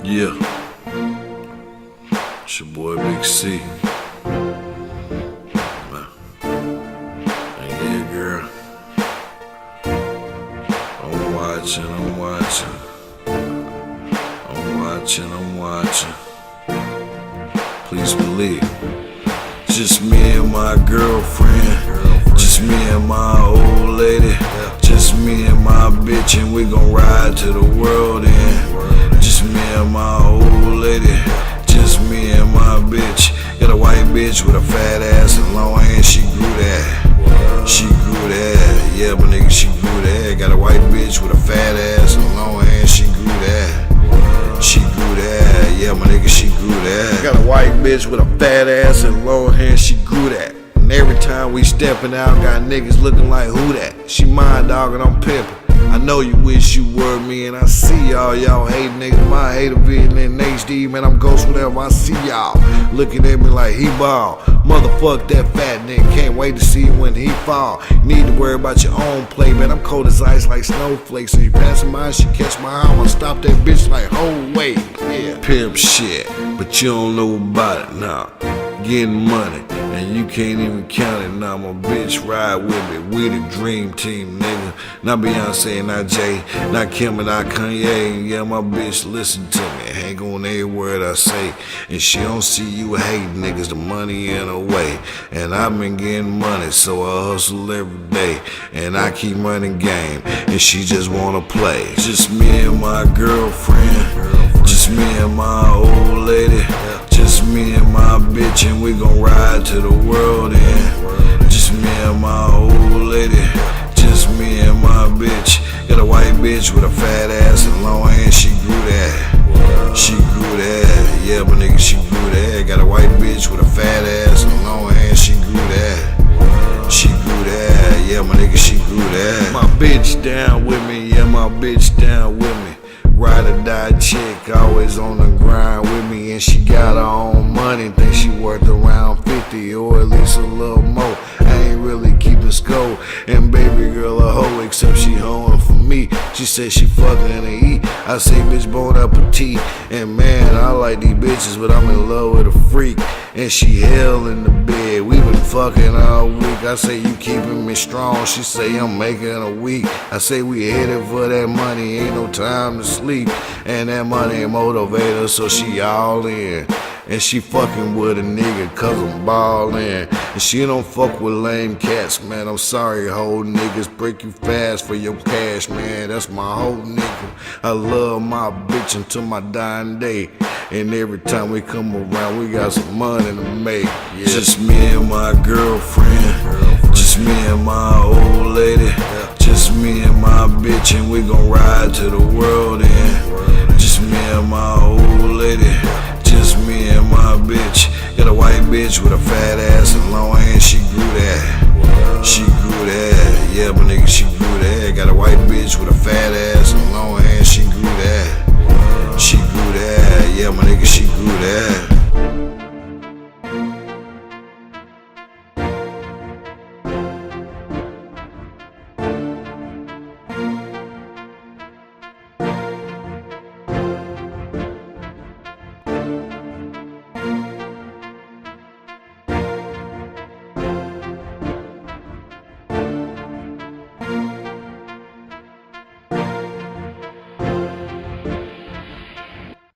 Yeah, it's your boy Big C. And yeah, girl, I'm watching. Please believe. Just me and my girlfriend, just me and my old lady, just me and my bitch, and we gon' ride to the world end. Just me and my old lady, just me and my bitch. Got a white bitch with a fat ass and long hair, she grew that. She grew that, yeah, my nigga, she grew that. Got a white bitch with a fat ass and long hair, she grew that. She grew that, yeah, my nigga, she grew that. Got a white bitch with a fat ass and long hair, she grew that. And every time we steppin' out, got niggas looking like who that? She mine, dog, and I'm pimpin'. I know you wish you were me, and I see y'all hating niggas. My hater vision in HD, man, I'm ghost whenever I see y'all looking at me like he ball. Motherfuck that fat nigga, can't wait to see when he fall. Need to worry about your own play, man, I'm cold as ice like snowflakes. So you passing by, she catch my eye, I'ma stop that bitch like, oh wait, yeah. Pimp shit, but you don't know about it now. Getting money, and you can't even count it. Now my bitch ride with me, we the dream team, nigga. Not Beyonce, not Jay, not Kim, and not Kanye. Yeah, my bitch listen to me, hang on every word I say. And she don't see you hating niggas, the money in her way. And I've been getting money, so I hustle every day. And I keep running game, and she just wanna play. Just me and my girlfriend, just me and my old lady, just me and my bitch, and we gon' ride to the world end. Just me and my old lady, just me and my bitch. Got a white bitch with a fat ass and long hair, she grew that. She grew that, yeah, my nigga, she grew that. Got a white bitch with a fat ass and long hair, she grew that. She grew that, yeah, my nigga, she grew that. My bitch down with me, yeah, my bitch down with me. Ride or die chick, always on the grind with me, and she got her own money. Think she worth around 50 or at least a little more. I ain't really keeping score, and baby girl a hoe, except she hoeing for me. She said she fucking to eat, I say bitch bon appetit. And man, I like these bitches, but I'm in love with a freak, and she hell in the bed. We been fucking all week. I say you keeping me strong, she say I'm making a week. I say we headed for that money, ain't no time to sleep. And that money motivate her, so she all in. And she fucking with a nigga cause I'm ballin'. And she don't fuck with lame cats, man. I'm sorry, whole niggas break you fast for your cash, man. That's my whole nigga. I love my bitch until my dying day. And every time we come around, we got some money to make. Yeah. Just me and my girlfriend, just me and my old lady, just me and my bitch, and we gon' ride to the world end. Just me and my old lady, just me and my bitch. Got a white bitch with a fat ass and long hair, she grew that. She grew that, yeah, my nigga, she grew that. Got a white bitch with a fat ass and long hair, she grew that. She grew that, yeah, my nigga, she grew that.